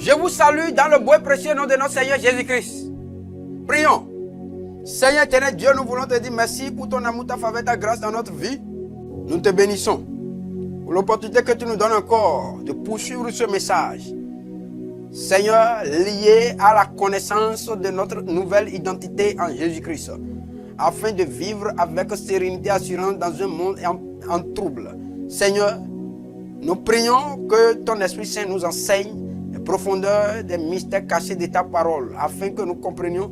Je vous salue dans le beau et précieux nom de notre Seigneur Jésus-Christ. Prions. Seigneur éternel Dieu, nous voulons te dire merci pour ton amour, ta faveur, ta grâce dans notre vie. Nous te bénissons pour l'opportunité que tu nous donnes encore de poursuivre ce message. Seigneur, lié à la connaissance de notre nouvelle identité en Jésus-Christ, afin de vivre avec sérénité et assurance dans un monde en trouble. Seigneur, nous prions que ton Esprit Saint nous enseigne les profondeurs des mystères cachés de ta parole, afin que nous comprenions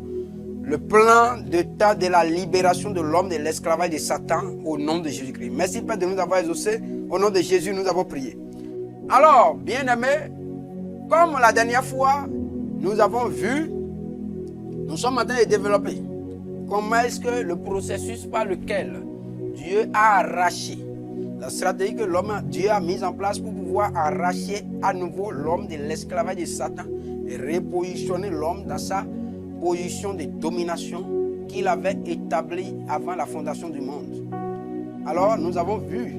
le plan de la libération de l'homme de l'esclavage de Satan au nom de Jésus-Christ. Merci Père de nous avoir exaucés. Au nom de Jésus, nous avons prié. Alors, bien-aimés, comme la dernière fois, nous avons vu, nous sommes en train de développer comment est-ce que le processus par lequel Dieu a arraché, la stratégie que Dieu a mise en place pour pouvoir arracher à nouveau l'homme de l'esclavage de Satan et repositionner l'homme dans sa position de domination qu'il avait établie avant la fondation du monde. Alors, nous avons vu,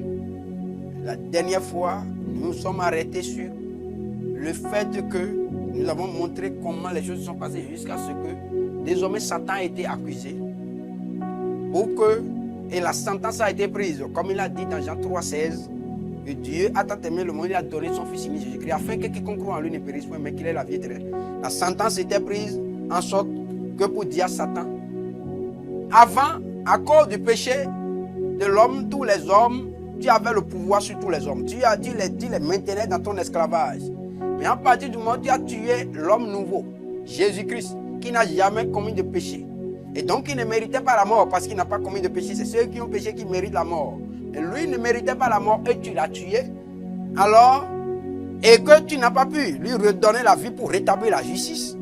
la dernière fois, nous sommes arrêtés sur le fait que nous avons montré comment les choses sont passées jusqu'à ce que désormais Satan a été accusé et la sentence a été prise, comme il a dit dans Jean 3,16, que Dieu a tant aimé le monde, il a donné son Fils unique Jésus-Christ, afin que quiconque croit en lui ne périsse point, mais qu'il ait la vie éternelle. La sentence était prise en sorte que pour dire à Satan, avant, à cause du péché de l'homme, tous les hommes, tu avais le pouvoir sur tous les hommes. Tu les maintenais dans ton esclavage. Mais à partir du moment où tu as tué l'homme nouveau, Jésus-Christ, qui n'a jamais commis de péché, et donc il ne méritait pas la mort parce qu'il n'a pas commis de péché. C'est ceux qui ont péché qui méritent la mort. Et lui ne méritait pas la mort et tu l'as tué. Alors, et que tu n'as pas pu lui redonner la vie pour rétablir la justice,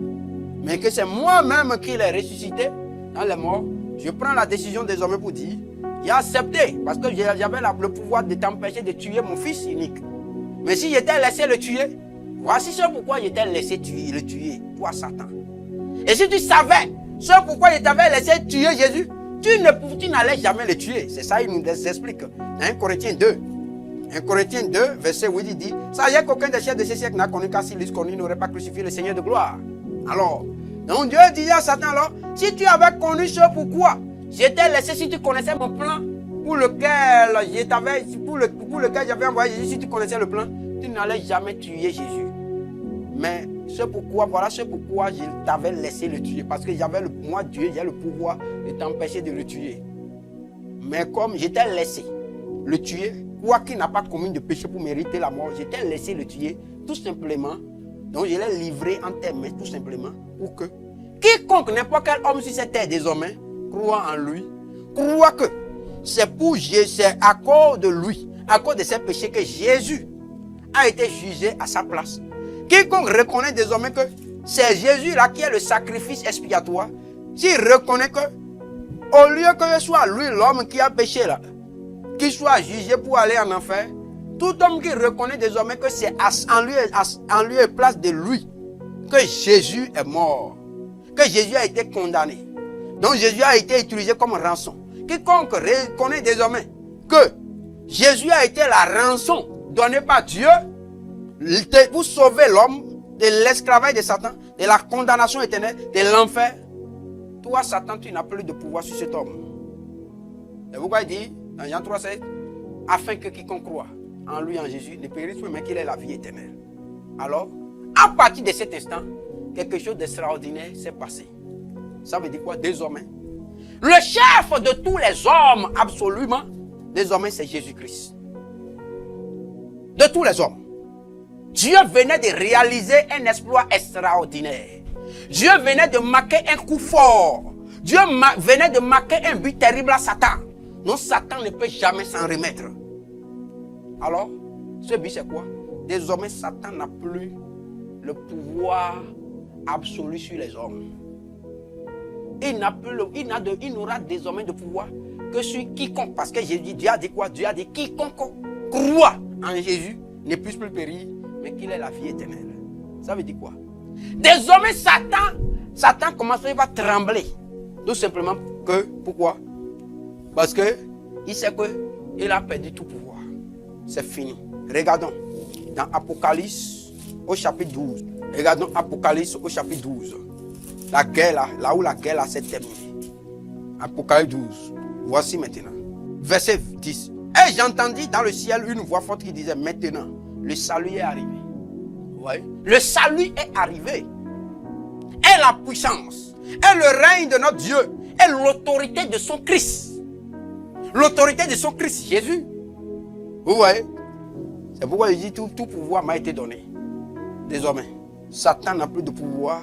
mais que c'est moi-même qui l'ai ressuscité dans les morts, je prends la décision désormais pour dire, j'ai accepté parce que j'avais le pouvoir de t'empêcher de tuer mon fils unique. Mais si j'étais laissé le tuer, voici ce pourquoi j'étais laissé le tuer, toi Satan. Et si tu savais ce pourquoi je t'avais laissé tuer Jésus, tu n'allais jamais le tuer. C'est ça, il nous explique. Dans 1 Corinthiens 2. 1 Corinthiens 2, verset 8, il dit, sachez qu'aucun des chefs de ce siècle n'a connu, car s'il l'eût connu, il n'aurait pas crucifié le Seigneur de gloire. Alors, donc Dieu disait à Satan, alors, si tu avais connu ce pourquoi, je t'ai laissé, si tu connaissais mon plan, pour lequel j'avais envoyé Jésus, si tu connaissais le plan, tu n'allais jamais tuer Jésus. Mais voilà ce pourquoi je t'avais laissé le tuer. Parce que moi, Dieu, j'ai le pouvoir de t'empêcher de le tuer. Mais comme je t'ai laissé le tuer, quoi qu'il n'a pas commis de péché pour mériter la mort, je t'ai laissé le tuer, tout simplement. Donc je l'ai livré en tes mains, tout simplement, pour que quiconque, n'importe quel homme sur cette terre désormais, croit en lui, croit que c'est à cause de lui, à cause de ses péchés que Jésus a été jugé à sa place. Quiconque reconnaît désormais que c'est Jésus-là qui est le sacrifice expiatoire, s'il reconnaît que, au lieu que ce soit lui l'homme qui a péché là, qu'il soit jugé pour aller en enfer, tout homme qui reconnaît désormais que c'est en lieu et place de lui que Jésus est mort, que Jésus a été condamné, donc Jésus a été utilisé comme rançon. Quiconque reconnaît désormais que Jésus a été la rançon donnée par Dieu pour sauver l'homme de l'esclavage de Satan, de la condamnation éternelle, de l'enfer, toi Satan, tu n'as plus de pouvoir sur cet homme. Et pourquoi il dit dans Jean 3,7, afin que quiconque croit en lui, en Jésus, ne périsse point, mais qu'il ait la vie éternelle. Alors, à partir de cet instant, quelque chose d'extraordinaire s'est passé. Ça veut dire quoi? Désormais, le chef de tous les hommes, absolument, désormais c'est Jésus-Christ. De tous les hommes. Dieu venait de réaliser un exploit extraordinaire. Dieu venait de marquer un coup fort. Dieu venait de marquer un but terrible à Satan. Non, Satan ne peut jamais s'en remettre. Alors, ce but c'est quoi? Désormais, Satan n'a plus le pouvoir absolu sur les hommes. Il n'aura désormais de pouvoir que sur quiconque. Parce que Dieu a dit quoi? Dieu a dit quiconque croit en Jésus ne puisse plus périr, mais qu'il ait la vie éternelle. Ça veut dire quoi? Désormais, Satan commence à trembler. Tout simplement que, pourquoi? Parce qu'il sait qu'il a perdu tout pouvoir. C'est fini. Regardons dans Apocalypse au chapitre 12. Regardons Apocalypse au chapitre 12. La guerre là où la guerre s'est terminée. Apocalypse 12. Voici maintenant. Verset 10. Et j'entendis dans le ciel une voix forte qui disait, maintenant, le salut est arrivé. Vous voyez? Le salut est arrivé. Et la puissance, et le règne de notre Dieu, et l'autorité de son Christ. L'autorité de son Christ, Jésus. Vous voyez? C'est pourquoi il dit tout pouvoir m'a été donné. Désormais, Satan n'a plus de pouvoir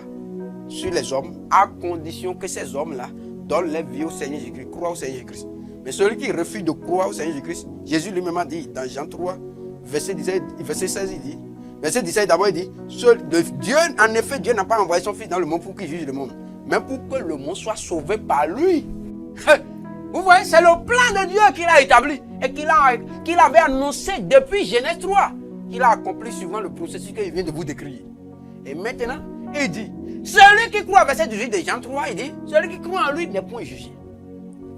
sur les hommes, à condition que ces hommes-là donnent leur vie au Seigneur Jésus-Christ, croient au Seigneur Jésus-Christ. Mais celui qui refuse de croire au Seigneur Jésus-Christ, Jésus lui-même a dit dans Jean 3, verset 16, il dit, verset 17 d'abord il dit, Dieu, en effet, Dieu n'a pas envoyé son Fils dans le monde pour qu'il juge le monde, mais pour que le monde soit sauvé par lui. Vous voyez, c'est le plan de Dieu qu'il a établi et qu'il avait annoncé depuis Genèse 3, qu'il a accompli suivant le processus qu'il vient de vous décrire. Et maintenant, il dit, celui qui croit, verset 18 de Jean 3, il dit, celui qui croit en lui n'est point jugé.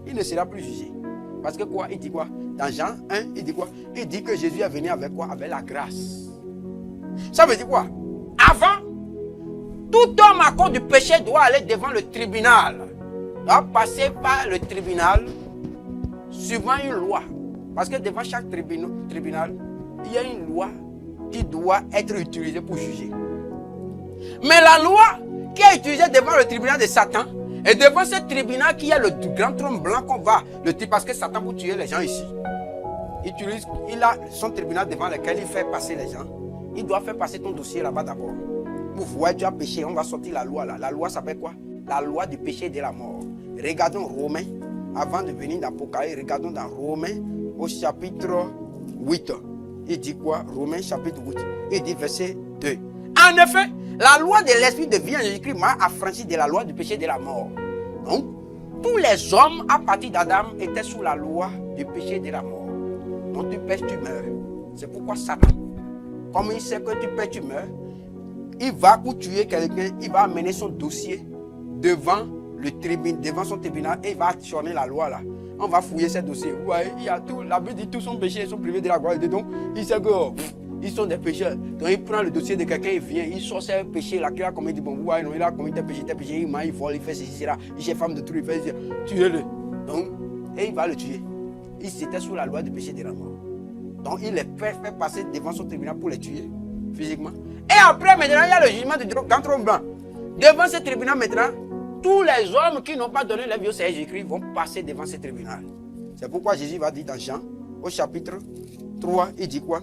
Il ne sera plus jugé. Parce que quoi? Il dit quoi? Dans Jean 1, il dit quoi? Il dit que Jésus est venu avec quoi? Avec la grâce. Ça veut dire quoi? Avant, tout homme à cause du péché doit aller devant le tribunal. Doit passer par le tribunal suivant une loi. Parce que devant chaque tribunal, il y a une loi qui doit être utilisée pour juger. Mais la loi qui est utilisée devant le tribunal de Satan, et devant ce tribunal qui est le grand trône blanc qu'on va, parce que Satan pour tuer les gens ici, il a son tribunal devant lequel il fait passer les gens. Il doit faire passer ton dossier là-bas d'abord. Vous voyez, tu as péché, on va sortir la loi là. La loi s'appelle quoi? La loi du péché et de la mort. Regardons Romains, avant de venir dans Apocalypse, regardons dans Romains au chapitre 8. Il dit quoi? Romains chapitre 8. Il dit verset 2. En effet, la loi de l'esprit de vie en Jésus-Christ m'a affranchi de la loi du péché et de la mort. Donc, tous les hommes à partir d'Adam étaient sous la loi du péché et de la mort. Donc tu pèches, tu meurs. C'est pourquoi Satan, comme il sait que tu pèches, tu meurs, il va pour tuer quelqu'un, il va amener son dossier devant son tribunal et il va actionner la loi là. On va fouiller ces dossiers. Vous voyez, il y a tout, la Bible dit tous sont péchés, ils sont privés de la gloire de Dieu. Donc, il sait que ils sont des pécheurs. Donc il prend le dossier de quelqu'un, il vient, il sort ses péchés là, qu'il a commis, il dit bon, vous voyez, non, il a commis tes péchés, il ment, il vole, il fait ceci, cela, il cherche femme de tout, il fait ceci, tuez-le. Donc, et il va le tuer. Il s'était sous la loi du péché de la mort. Donc il les fait passer devant son tribunal pour les tuer, physiquement. Et après, maintenant, il y a le jugement du grand trône blanc. Devant ce tribunal, maintenant, tous les hommes qui n'ont pas donné leur vie au Seigneur Jésus-Christ vont passer devant ce tribunal. C'est pourquoi Jésus va dire dans Jean, au chapitre 3, il dit quoi?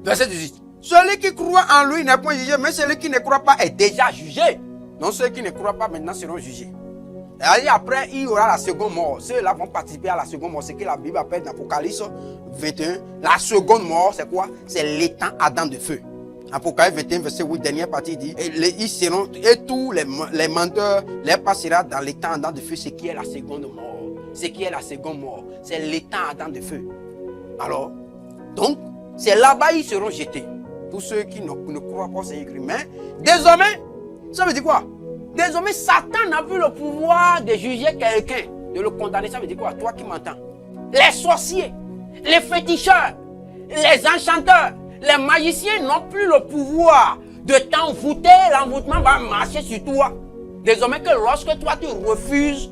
Verset 18. Celui qui croit en lui n'est point jugé, mais celui qui ne croit pas est déjà jugé. Donc ceux qui ne croient pas maintenant seront jugés. Et après, il y aura la seconde mort. Ceux-là vont participer à la seconde mort. C'est ce que la Bible appelle dans Apocalypse 21. La seconde mort, c'est quoi? C'est l'étang ardent de feu. Apocalypse 21, verset 8, dernière partie dit, et tous les menteurs les passera dans l'étang ardent de feu, ce qui est la seconde mort. Ce qui est la seconde mort, c'est l'étang ardent de feu. Alors, donc, c'est là-bas ils seront jetés. Tous ceux qui ne croient pas au Seigneur Jésus. Mais désormais, ça veut dire quoi? Désormais, Satan n'a plus le pouvoir de juger quelqu'un, de le condamner. Ça veut dire quoi? Toi qui m'entends. Les sorciers, les féticheurs, les enchanteurs, les magiciens n'ont plus le pouvoir de t'envoûter. L'envoûtement va marcher sur toi. Désormais que lorsque toi tu refuses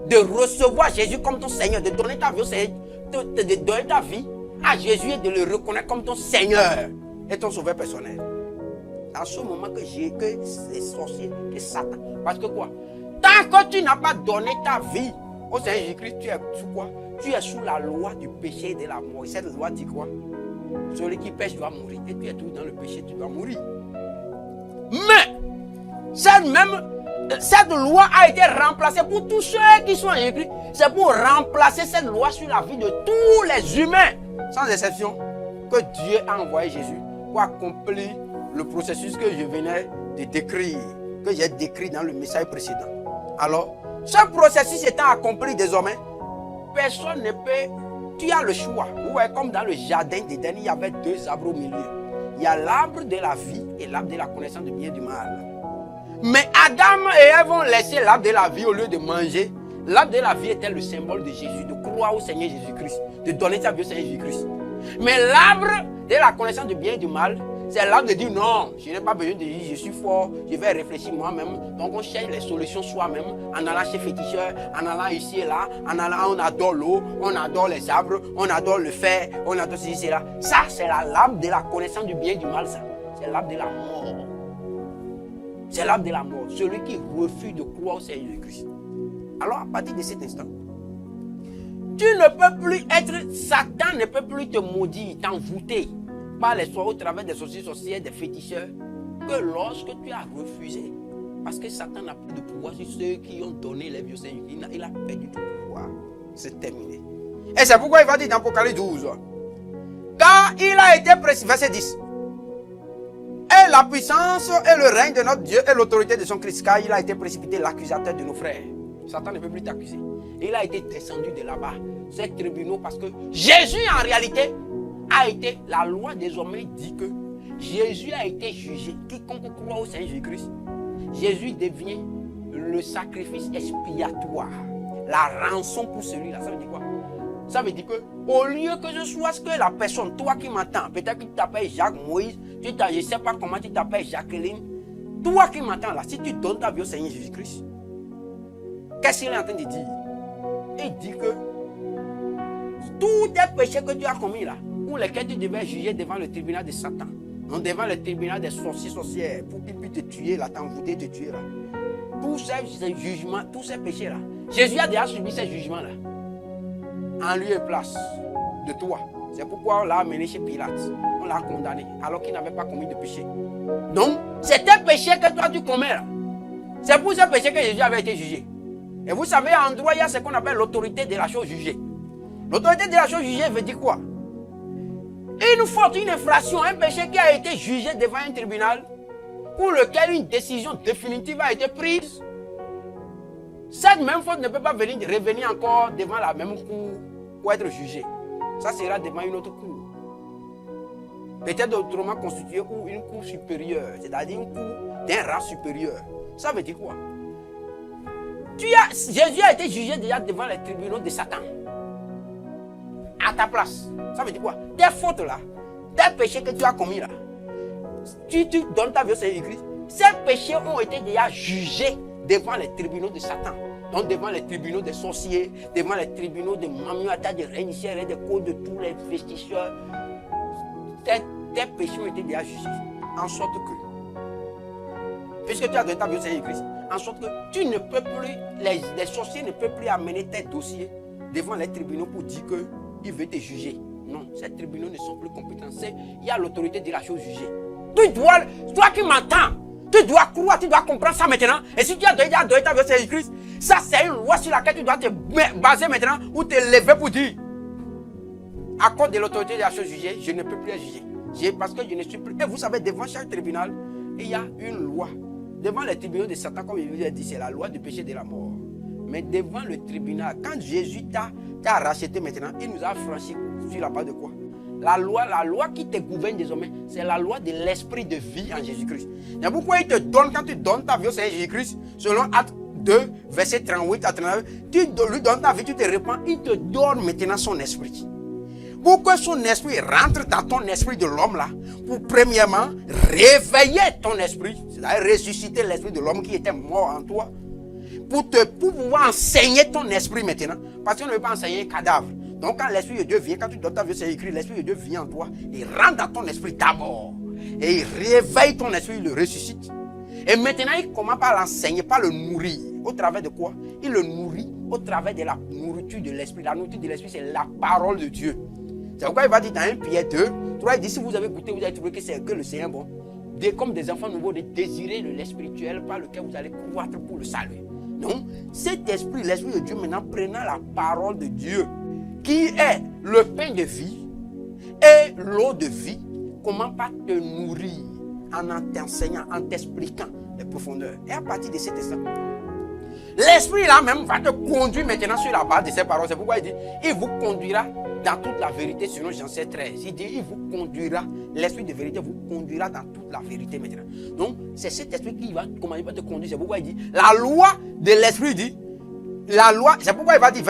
de recevoir Jésus comme ton Seigneur, de donner ta vie au Seigneur, de donner ta vie à Jésus et de le reconnaître comme ton Seigneur et ton sauveur personnel. Dans ce moment que les sorciers, que Satan. Parce que quoi? Tant que tu n'as pas donné ta vie au Seigneur Jésus-Christ, tu es sous quoi? Tu es sous la loi du péché et de la mort. Et cette loi dit quoi? Celui qui pêche doit mourir. Et tu es tout dans le péché, tu dois mourir. Mais, cette loi a été remplacée pour tous ceux qui sont en Jésus-Christ. C'est pour remplacer cette loi sur la vie de tous les humains, sans exception, que Dieu a envoyé Jésus pour accomplir le processus que je venais de décrire, que j'ai décrit dans le message précédent. Alors, ce processus étant accompli désormais, personne ne peut... Tu as le choix. Vous voyez, comme dans le jardin d'Éden, il y avait deux arbres au milieu. Il y a l'arbre de la vie et l'arbre de la connaissance du bien et du mal. Mais Adam et Ève ont laissé l'arbre de la vie au lieu de manger. L'arbre de la vie était le symbole de Jésus, de croire au Seigneur Jésus-Christ, de donner sa vie au Seigneur Jésus-Christ. Mais l'arbre de la connaissance du bien et du mal, C'est l'âme de dire non, je n'ai pas besoin de dire je suis fort, je vais réfléchir moi-même. Donc on cherche les solutions soi-même en allant chez féticheur, en allant ici et là, en allant, on adore l'eau, on adore les arbres, on adore le fer, on adore ceci et là. Ça, c'est la lame de la connaissance du bien et du mal, ça. C'est l'âme de la mort. C'est l'âme de la mort. Celui qui refuse de croire au Seigneur Jésus-Christ. Alors à partir de cet instant, tu ne peux plus être, Satan ne peut plus te maudire, t'envoûter par les soins au travers des sorciers, des féticheurs, que lorsque tu as refusé. Parce que Satan n'a plus de pouvoir sur ceux qui ont donné les vieux Seigneur. Il a perdu tout pouvoir. C'est terminé. Et c'est pourquoi il va dire dans Apocalypse 12. Car il a été précisé, verset 10. Et la puissance et le règne de notre Dieu et l'autorité de son Christ, car il a été précipité l'accusateur de nos frères. Satan ne peut plus t'accuser. Il a été descendu de là-bas, ces tribunaux, parce que Jésus, en réalité, a été, la loi désormais dit que Jésus a été jugé. Quiconque croit au Seigneur Jésus-Christ, Jésus devient le sacrifice expiatoire, la rançon pour celui-là. Ça veut dire quoi? Ça veut dire que, au lieu que je sois ce que la personne, toi qui m'entends, peut-être que tu t'appelles Jacques Moïse, je ne sais pas comment tu t'appelles Jacqueline, toi qui m'entends là, si tu donnes ta vie au Seigneur Jésus-Christ, qu'est-ce qu'il est en train de dire? Il dit que tous tes péchés que tu as commis là, pour lesquels tu devais juger devant le tribunal de Satan, non devant le tribunal des sorcières, pour qu'ils puissent te tuer là, t'envoûter, te tuer là. Tous ces jugements, tous ces péchés là, Jésus a déjà subi ces jugements là, en lieu et place de toi. C'est pourquoi on l'a amené chez Pilate, on l'a condamné, alors qu'il n'avait pas commis de péché. Donc, c'est un péché que toi tu commets là. C'est pour ce péché que Jésus avait été jugé. Et vous savez, en droit, il y a ce qu'on appelle l'autorité de la chose jugée. L'autorité de la chose jugée veut dire quoi? Une faute, une infraction, un péché qui a été jugé devant un tribunal, pour lequel une décision définitive a été prise. Cette même faute ne peut pas revenir encore devant la même cour pour être jugée. Ça sera devant une autre cour. Peut-être autrement constituée ou une cour supérieure, c'est-à-dire une cour d'un rang supérieur. Ça veut dire quoi? Jésus a été jugé déjà devant les tribunaux de Satan. À ta place. Ça veut dire quoi? Tes fautes là, tes péchés que tu as commis là, tu donnes ta vie au Seigneur Christ. Ces péchés ont été déjà jugés devant les tribunaux de Satan. Donc devant les tribunaux des sorciers, devant les tribunaux de Mamuata, des régnissières et des cours de tous les vestisseurs. Tes péchés ont été déjà jugés. En sorte que, puisque tu as donné ta vie au Seigneur Christ, en sorte que tu ne peux plus, les sorciers ne peuvent plus amener tes dossiers devant les tribunaux pour dire qu'ils veulent te juger. Non, ces tribunaux ne sont plus compétents. Il y a l'autorité de la chose jugée. Toi qui m'entends, tu dois croire, tu dois comprendre ça maintenant. Et si tu as donné ta vie au Seigneur Christ, ça c'est une loi sur laquelle tu dois te baser maintenant ou te lever pour dire, à cause de l'autorité de la chose jugée, je ne peux plus être jugé. Parce que je ne suis plus. Et vous savez, devant chaque tribunal, il y a une loi. Devant les tribunaux de Satan, comme je vous ai dit, c'est la loi du péché et de la mort. Mais devant le tribunal, quand Jésus t'a racheté maintenant, il nous a franchi sur la base de quoi? La loi qui te gouverne désormais, c'est la loi de l'esprit de vie en Jésus-Christ. C'est pourquoi il te donne, quand tu donnes ta vie au Seigneur Jésus-Christ, selon Actes 2, verset 38 à 39, tu lui donnes ta vie, tu te répands, il te donne maintenant son esprit. Pour que son esprit rentre dans ton esprit de l'homme là, pour premièrement réveiller ton esprit, c'est-à-dire ressusciter l'esprit de l'homme qui était mort en toi, pour pouvoir enseigner ton esprit maintenant, parce qu'on ne veut pas enseigner un cadavre. Donc quand l'esprit de Dieu vient, quand tu donnes ta vie, c'est écrit, l'esprit de Dieu vient en toi, il rentre dans ton esprit d'abord, et il réveille ton esprit, il le ressuscite. Et maintenant il commence par l'enseigner, par le nourrir. Au travers de quoi? Il le nourrit au travers de la nourriture de l'esprit. La nourriture de l'esprit, c'est la parole de Dieu. C'est pourquoi il va dire dans 1 Pierre 2, 3, il dit si vous avez goûté, vous allez trouver que le Seigneur est bon. Comme des enfants nouveaux, de désirer le lait spirituel par lequel vous allez croître pour le salut. Donc, cet esprit, l'esprit de Dieu, maintenant prenant la parole de Dieu, qui est le pain de vie et l'eau de vie, comment pas te nourrir en t'enseignant, en t'expliquant les profondeurs. Et à partir de cet instant, l'esprit là même va te conduire maintenant sur la base de ces paroles. C'est pourquoi il dit, il vous conduira dans toute la vérité, selon Jean 13. Il dit, il vous conduira, l'esprit de vérité vous conduira dans toute la vérité maintenant. Donc, c'est cet esprit qui va, comment il va te conduire. C'est pourquoi il dit, la loi de l'esprit dit, la loi, c'est pourquoi il va dire,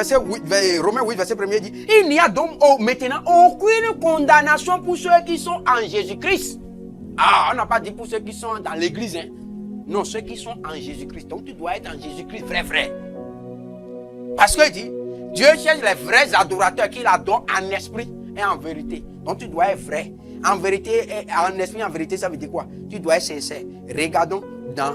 Romains 8, verset 1er, il dit, il n'y a donc maintenant aucune condamnation pour ceux qui sont en Jésus-Christ. Ah, on n'a pas dit pour ceux qui sont dans l'église. Hein. Non, ceux qui sont en Jésus-Christ. Donc tu dois être en Jésus-Christ vrai. Parce que dit, Dieu cherche les vrais adorateurs qui l'adorent en esprit et en vérité. Donc tu dois être vrai. En vérité, en esprit, en vérité, ça veut dire quoi? Tu dois être sincère. Regardons dans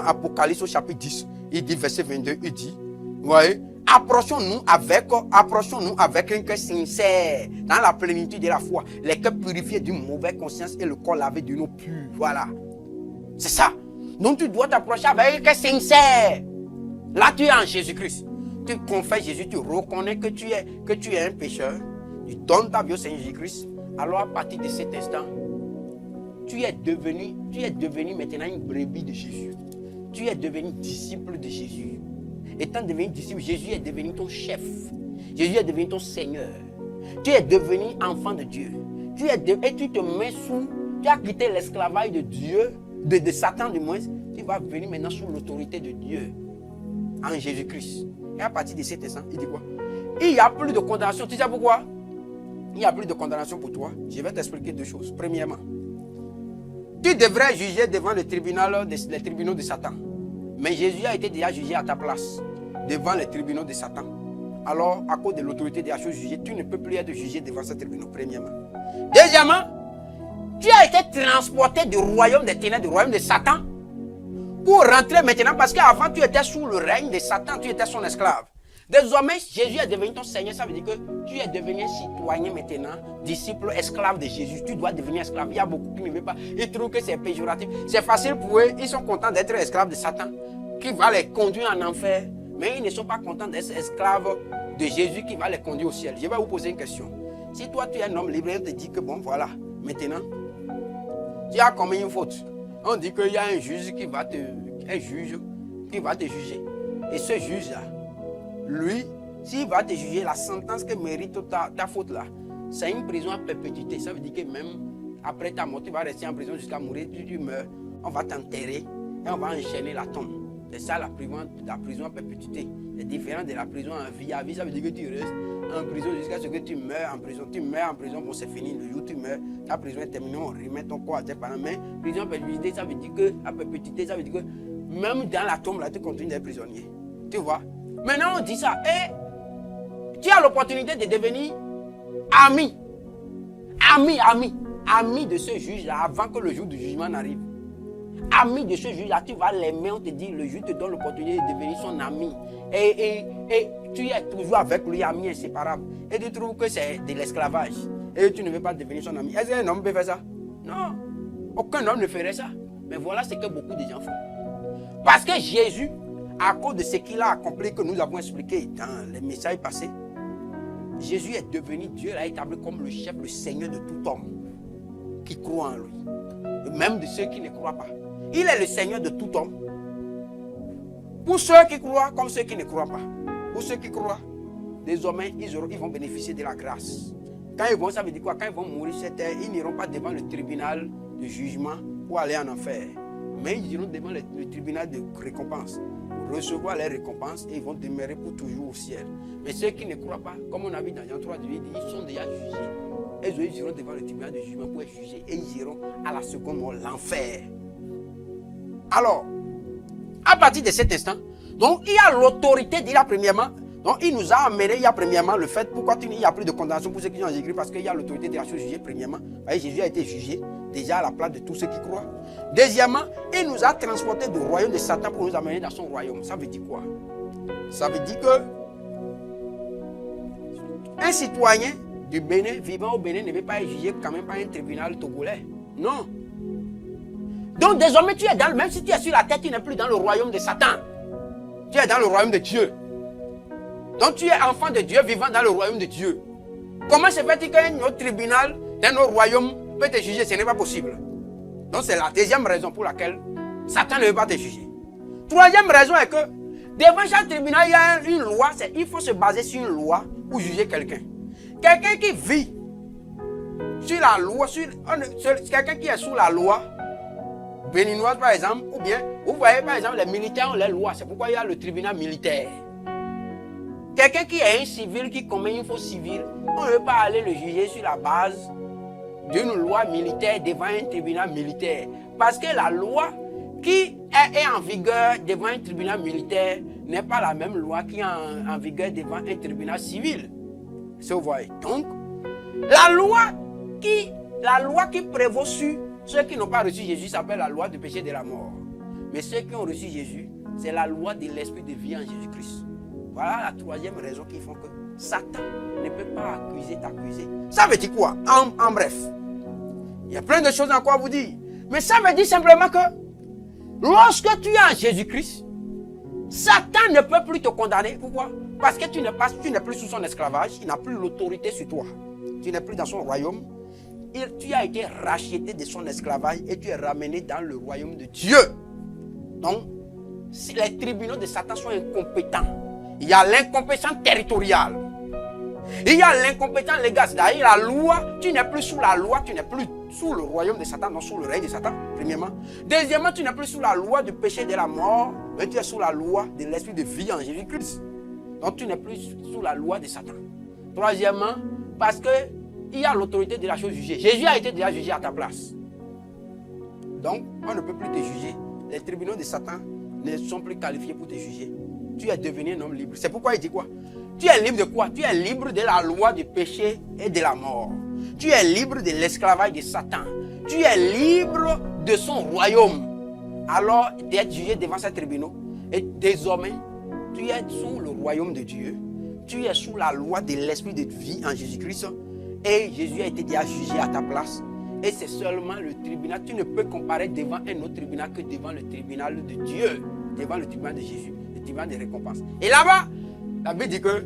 Apocalypse au chapitre 10. Il dit, verset 22, il dit, vous voyez, approchons-nous avec un cœur sincère, dans la plénitude de la foi, les cœurs purifiés d'une mauvaise conscience et le corps lavé d'une eau pure. Voilà. C'est ça. Donc tu dois t'approcher avec un cœur sincère. Là, tu es en Jésus-Christ. Tu confesses Jésus, tu reconnais que tu es un pécheur. Tu donnes ta vie au Seigneur Jésus-Christ. Alors à partir de cet instant, tu es devenu maintenant une brebis de Jésus. Tu es devenu disciple de Jésus. Étant devenu disciple, Jésus est devenu ton chef. Jésus est devenu ton Seigneur. Tu es devenu enfant de Dieu. Et tu te mets sous, tu as quitté l'esclavage de Dieu, de Satan du moins. Tu vas venir maintenant sous l'autorité de Dieu en Jésus-Christ. Et à partir de cet instant, il dit quoi? Il n'y a plus de condamnation. Tu sais pourquoi? Il n'y a plus de condamnation pour toi. Je vais t'expliquer deux choses. Premièrement, tu devrais juger devant les tribunaux de Satan. Mais Jésus a été déjà jugé à ta place, devant les tribunaux de Satan. Alors, à cause de l'autorité de la chose jugée, tu ne peux plus être jugé devant ces tribunaux, premièrement. Deuxièmement, tu as été transporté du royaume des ténèbres, du royaume de Satan, pour rentrer maintenant, parce qu'avant tu étais sous le règne de Satan, tu étais son esclave. Désormais, Jésus est devenu ton Seigneur, ça veut dire que tu es devenu un citoyen maintenant, disciple, esclave de Jésus. Tu dois devenir esclave. Il y a beaucoup qui ne veulent pas, ils trouvent que c'est péjoratif. C'est facile pour eux, ils sont contents d'être esclaves de Satan, qui va les conduire en enfer. Mais ils ne sont pas contents d'être esclaves de Jésus qui va les conduire au ciel. Je vais vous poser une question. Si toi tu es un homme libre, on te dit que bon voilà, maintenant, tu as commis une faute. On dit qu'il y a un juge qui va te juger. Et ce juge-là, lui, s'il va te juger, la sentence que mérite ta faute là, c'est une prison à perpétuité. Ça veut dire que même après ta mort, tu vas rester en prison jusqu'à mourir, tu meurs, on va t'enterrer et on va enchaîner la tombe. C'est ça la prison à perpétuité. C'est différent de la prison en vie à vie. Ça veut dire que tu restes en prison jusqu'à ce que tu meurs en prison. Tu meurs en prison, bon c'est fini. Le jour où tu meurs, ta prison est terminée, on remet ton corps à tes parents. Mais prison à perpétuité, ça veut dire que même dans la tombe là, tu continues d'être prisonnier. Tu vois? Maintenant on dit ça. Et tu as l'opportunité de devenir ami de ce juge-là avant que le jour du jugement n'arrive. Ami de ce juge-là, tu vas l'aimer, on te dit, le juge te donne l'opportunité de devenir son ami. Et tu es toujours avec lui, ami inséparable. Et tu trouves que c'est de l'esclavage. Et tu ne veux pas devenir son ami. Est-ce qu'un homme peut faire ça? Non. Aucun homme ne ferait ça. Mais voilà ce que beaucoup de gens font. Parce que Jésus, à cause de ce qu'il a accompli, que nous avons expliqué dans les messages passés, Jésus est devenu, Dieu l'a établi comme le chef, le Seigneur de tout homme qui croit en lui. Et même de ceux qui ne croient pas. Il est le Seigneur de tout homme. Pour ceux qui croient comme ceux qui ne croient pas. Pour ceux qui croient, désormais, ils vont bénéficier de la grâce. Quand ils vont, ça veut dire quoi? Quand ils vont mourir sur cette terre, ils n'iront pas devant le tribunal de jugement pour aller en enfer. Mais ils iront devant le tribunal de récompense. Pour recevoir les récompenses et ils vont demeurer pour toujours au ciel. Mais ceux qui ne croient pas, comme on a vu dans Jean 3, ils sont déjà jugés. Et ils iront devant le tribunal de jugement pour être jugés. Et ils iront à la seconde mort, l'enfer. Alors, à partir de cet instant, donc il y a l'autorité déjà premièrement. Donc il nous a amené, il y a premièrement le fait, pourquoi il n'y a plus de condamnation pour ceux qui sont en Jésus, parce qu'il y a l'autorité de la chose jugée premièrement. Voyez, Jésus a été jugé déjà à la place de tous ceux qui croient. Deuxièmement, il nous a transporté du royaume de Satan pour nous amener dans son royaume. Ça veut dire quoi? Ça veut dire que un citoyen du Bénin, vivant au Bénin, ne veut pas être jugé quand même par un tribunal togolais. Non. Donc désormais tu es dans, même si tu es sur la terre, tu n'es plus dans le royaume de Satan. Tu es dans le royaume de Dieu. Donc tu es enfant de Dieu vivant dans le royaume de Dieu. Comment se fait-il qu'un autre tribunal d'un autre royaume peut te juger? Ce n'est pas possible. Donc c'est la deuxième raison pour laquelle Satan ne veut pas te juger. Troisième raison est que devant chaque tribunal, il y a une loi. Il faut se baser sur une loi pour juger quelqu'un. Quelqu'un qui vit sur la loi, quelqu'un qui est sous la loi béninoise par exemple, ou bien, vous voyez par exemple, les militaires ont les lois, c'est pourquoi il y a le tribunal militaire. Quelqu'un qui est un civil, qui commet une faute civile, on ne veut pas aller le juger sur la base d'une loi militaire devant un tribunal militaire. Parce que la loi qui est en vigueur devant un tribunal militaire n'est pas la même loi qui est en vigueur devant un tribunal civil. Vous voyez. Donc, la loi qui prévaut sur ceux qui n'ont pas reçu Jésus s'appelle la loi du péché et de la mort. Mais ceux qui ont reçu Jésus, c'est la loi de l'esprit de vie en Jésus-Christ. Voilà la troisième raison qui font que Satan ne peut pas t'accuser. Ça veut dire quoi? En bref, il y a plein de choses encore à vous dire. Mais ça veut dire simplement que lorsque tu es en Jésus-Christ, Satan ne peut plus te condamner. Pourquoi? Parce que tu n'es plus sous son esclavage, il n'a plus l'autorité sur toi. Tu n'es plus dans son royaume. Tu as été racheté de son esclavage et tu es ramené dans le royaume de Dieu. Donc, si les tribunaux de Satan sont incompétents, il y a l'incompétence territoriale. Il y a l'incompétence légale. C'est-à-dire la loi, tu n'es plus sous la loi, tu n'es plus sous le royaume de Satan, non sous le règne de Satan, premièrement. Deuxièmement, tu n'es plus sous la loi du péché et de la mort, mais tu es sous la loi de l'esprit de vie en Jésus-Christ. Donc tu n'es plus sous la loi de Satan. Troisièmement, parce qu'il y a l'autorité de la chose jugée. Jésus a été déjà jugé à ta place. Donc, on ne peut plus te juger. Les tribunaux de Satan ne sont plus qualifiés pour te juger. Tu es devenu un homme libre. C'est pourquoi il dit quoi? Tu es libre de quoi? Tu es libre de la loi du péché et de la mort. Tu es libre de l'esclavage de Satan. Tu es libre de son royaume. Alors, d'être jugé devant ces tribunaux. Et désormais, tu es sous le royaume de Dieu. Tu es sous la loi de l'esprit de vie en Jésus-Christ. Et Jésus a été déjà jugé à ta place. Et c'est seulement le tribunal. Tu ne peux comparer devant un autre tribunal que devant le tribunal de Dieu. Devant le tribunal de Jésus. Le tribunal de récompense. Et là-bas, la Bible dit que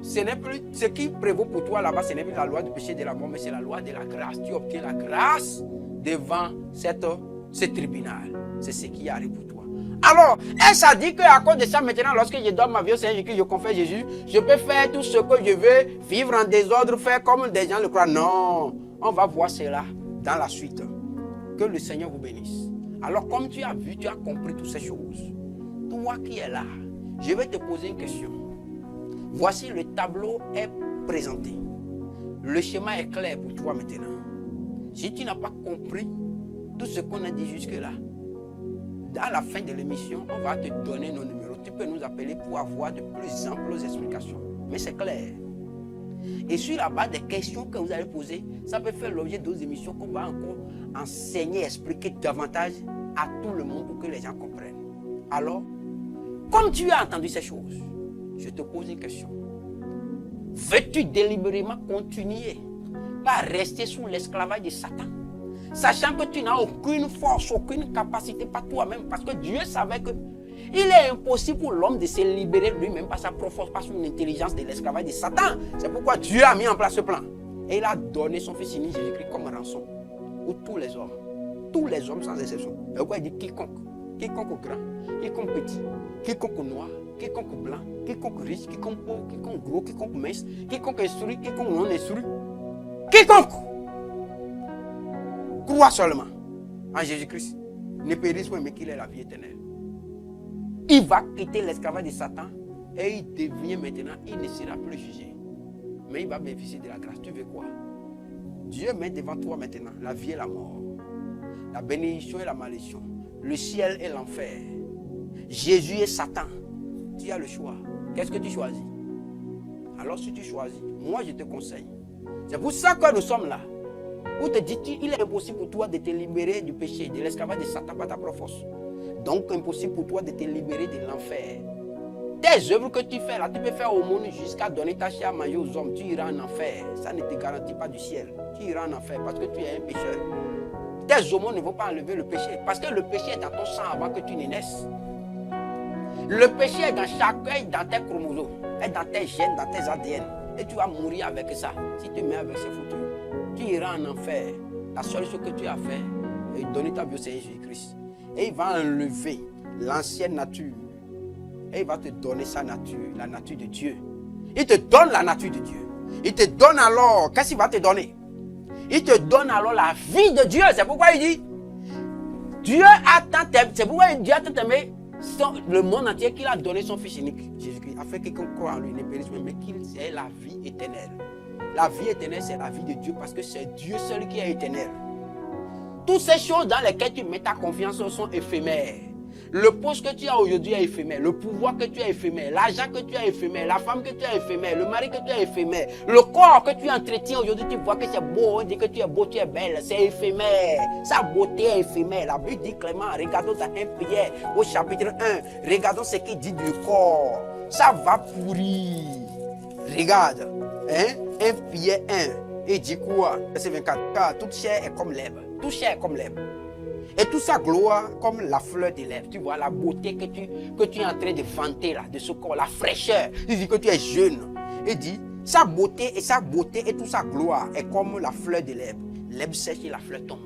ce n'est plus ce qui prévaut pour toi là-bas, ce n'est plus la loi du péché et de la mort, mais c'est la loi de la grâce. Tu obtiens la grâce devant ce tribunal. C'est ce qui arrive pour toi. Alors, est-ce à dire qu'à cause de ça, maintenant, lorsque je donne ma vie au Seigneur Jésus, je confesse Jésus, je peux faire tout ce que je veux, vivre en désordre, faire comme des gens le croient? Non, on va voir cela dans la suite. Que le Seigneur vous bénisse. Alors, comme tu as vu, tu as compris toutes ces choses. Toi qui es là, je vais te poser une question. Voici le tableau est présenté. Le schéma est clair pour toi maintenant. Si tu n'as pas compris tout ce qu'on a dit jusque-là, dans la fin de l'émission, on va te donner nos numéros. Tu peux nous appeler pour avoir de plus amples explications. Mais c'est clair. Et sur la base des questions que vous allez poser, ça peut faire l'objet d'autres émissions qu'on va encore enseigner, expliquer davantage à tout le monde pour que les gens comprennent. Alors, comme tu as entendu ces choses, je te pose une question. Veux-tu délibérément continuer par rester sous l'esclavage de Satan, sachant que tu n'as aucune force, aucune capacité par toi-même, parce que Dieu savait que il est impossible pour l'homme de se libérer lui-même par sa propre force, par son intelligence de l'esclavage de Satan. C'est pourquoi Dieu a mis en place ce plan. Et il a donné son fils unique Jésus-Christ comme rançon pour tous les hommes sans exception. Et pourquoi il dit quiconque grand, quiconque petit, quiconque noir, quiconque blanc, quiconque riche, quiconque pauvre, quiconque gros, quiconque mince, quiconque instruit, quiconque non instruit, quiconque croit seulement en Jésus-Christ ne périsse point, mais qu'il ait la vie éternelle. Il va quitter l'esclavage de Satan et il devient maintenant, il ne sera plus jugé. Mais il va bénéficier de la grâce. Tu veux quoi? Dieu met devant toi maintenant la vie et la mort, la bénédiction et la malédiction, le ciel et l'enfer, Jésus et Satan. Tu as le choix. Qu'est-ce que tu choisis? Alors si tu choisis, moi je te conseille. C'est pour ça que nous sommes là. Où te dis-tu, il est impossible pour toi de te libérer du péché, de l'esclavage de Satan par ta propre force. Donc impossible pour toi de te libérer de l'enfer. Tes œuvres que tu fais là, tu peux faire au monde jusqu'à donner ta chair à manger aux hommes. Tu iras en enfer. Ça ne te garantit pas du ciel. Tu iras en enfer parce que tu es un pécheur. Tes aumônes ne vont pas enlever le péché. Parce que le péché est dans ton sang avant que tu ne naisses. Le péché est dans tes chromosomes, est dans tes gènes, dans tes ADN. Et tu vas mourir avec ça. Si tu mets avec ces foutus, tu iras en enfer. La seule chose que tu as fait est donner ta vie au Seigneur Jésus-Christ. Et il va enlever l'ancienne nature. Et il va te donner sa nature, la nature de Dieu. Il te donne la nature de Dieu. Il te donne alors, qu'est-ce qu'il va te donner? Il te donne alors la vie de Dieu. C'est pourquoi il dit, Dieu a tant aimé, c'est pourquoi Dieu a tant aimé le monde entier qu'il a donné son fils unique, Jésus-Christ, afin que quiconque croit en lui ne périsse pas, mais qu'il ait la vie éternelle. La vie éternelle, c'est la vie de Dieu parce que c'est Dieu seul qui est éternel. Toutes ces choses dans lesquelles tu mets ta confiance sont éphémères. Le poste que tu as aujourd'hui est éphémère. Le pouvoir que tu as éphémère. L'argent que tu as éphémère. La femme que tu as éphémère. Le mari que tu as éphémère. Le corps que tu entretiens aujourd'hui, tu vois que c'est beau. On dit que tu es beau, tu es belle. C'est éphémère. Sa beauté est éphémère. La Bible dit clairement, regardons dans 1 Pierre au chapitre 1. Regardons ce qu'il dit du corps. Ça va pourrir. Regarde. 1 Pierre 1. Et dit quoi? Verset 24. Car toute chair est comme l'herbe. Toute chair est comme l'herbe. Et toute sa gloire comme la fleur de l'herbe. Tu vois la beauté que tu es en train de vanter là, de ce corps, la fraîcheur. Il dit que tu es jeune. Il dit, sa beauté et toute sa gloire est comme la fleur de l'herbe. L'herbe sèche et la fleur tombe.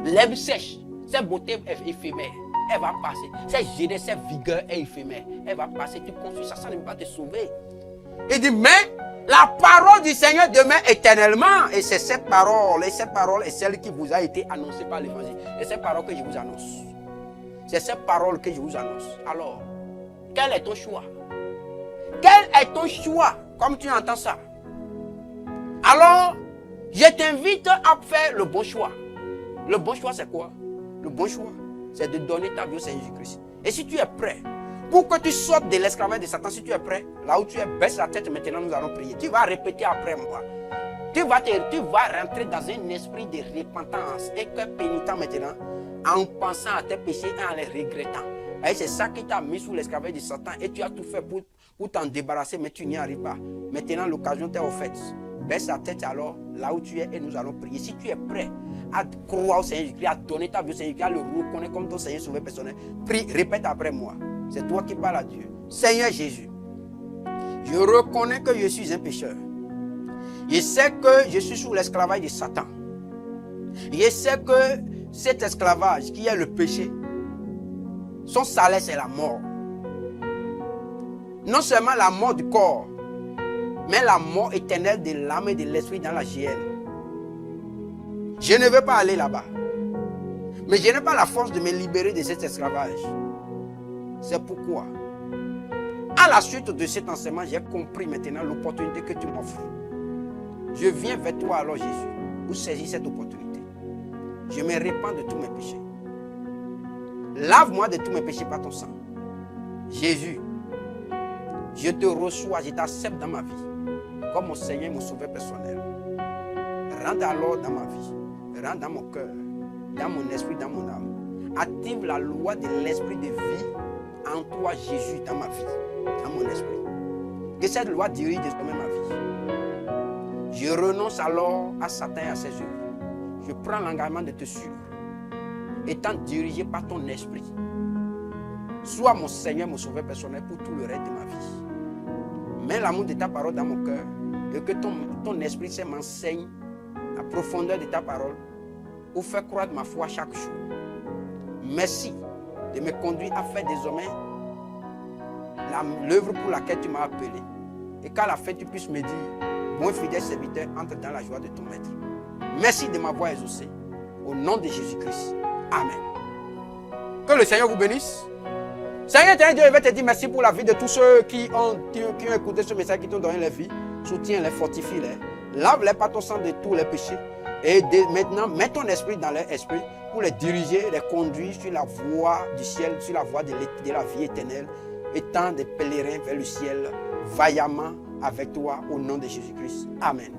L'herbe sèche, sa beauté est éphémère. Elle va passer. Cette jeunesse, cette vigueur est éphémère. Elle va passer. Tu construis ça, ça ne va pas te sauver. Il dit, mais la parole du Seigneur demeure éternellement. Et c'est cette parole est celle qui vous a été annoncée par l'évangile. Et cette parole que je vous annonce. C'est cette parole que je vous annonce. Alors, quel est ton choix? Quel est ton choix? Comme tu entends ça. Alors, je t'invite à faire le bon choix. Le bon choix, c'est quoi? Le bon choix, c'est de donner ta vie au Seigneur Jésus-Christ. Et si tu es prêt, pour que tu sortes de l'esclavage de Satan, si tu es prêt, là où tu es, baisse la tête, maintenant nous allons prier. Tu vas répéter après moi. Tu vas rentrer dans un esprit de repentance et que pénitent maintenant, en pensant à tes péchés et en les regrettant. Et c'est ça qui t'a mis sous l'esclavage de Satan et tu as tout fait pour t'en débarrasser, mais tu n'y arrives pas. Maintenant, l'occasion t'est offerte. Baisse la tête alors, là où tu es, et nous allons prier. Si tu es prêt à croire au Seigneur Jésus, à donner ta vie au Seigneur Jésus, à le reconnaître comme ton Seigneur sauveur personnel, prie, répète après moi. C'est toi qui parles à Dieu. Seigneur Jésus, je reconnais que je suis un pécheur. Je sais que je suis sous l'esclavage de Satan. Je sais que cet esclavage qui est le péché, son salaire c'est la mort. Non seulement la mort du corps, mais la mort éternelle de l'âme et de l'esprit dans la géhenne. Je ne veux pas aller là-bas. Mais je n'ai pas la force de me libérer de cet esclavage. C'est pourquoi, à la suite de cet enseignement, j'ai compris maintenant l'opportunité que tu m'offres. Je viens vers toi alors Jésus, pour saisir cette opportunité. Je me répands de tous mes péchés. Lave-moi de tous mes péchés par ton sang. Jésus, je te reçois, je t'accepte dans ma vie, comme mon Seigneur et mon sauveur personnel. Rentre alors dans ma vie, rentre dans mon cœur, dans mon esprit, dans mon âme. Active la loi de l'esprit de vie en toi, Jésus, dans ma vie, dans mon esprit. Que cette loi dirige désormais ma vie. Je renonce alors à Satan et à ses œuvres. Je prends l'engagement de te suivre, étant dirigé par ton esprit. Sois mon Seigneur, mon sauveur personnel pour tout le reste de ma vie. Mets l'amour de ta parole dans mon cœur et que ton esprit m'enseigne la profondeur de ta parole pour faire croître ma foi chaque jour. Merci de me conduire à faire désormais l'œuvre pour laquelle tu m'as appelé. Et qu'à la fin, tu puisses me dire, bon fidèle serviteur, entre dans la joie de ton maître. Merci de m'avoir exaucé. Au nom de Jésus-Christ. Amen. Que le Seigneur vous bénisse. Seigneur, Dieu, je vais te dire merci pour la vie de tous ceux qui ont écouté ce message, qui t'ont donné la vie. Soutiens-les, fortifie-les. Lave-les par ton sang de tous les péchés. Et maintenant, mets ton esprit dans leur esprit pour les diriger, les conduire sur la voie du ciel, sur la voie de la vie éternelle, étant des pèlerins vers le ciel, vaillamment avec toi, au nom de Jésus-Christ. Amen.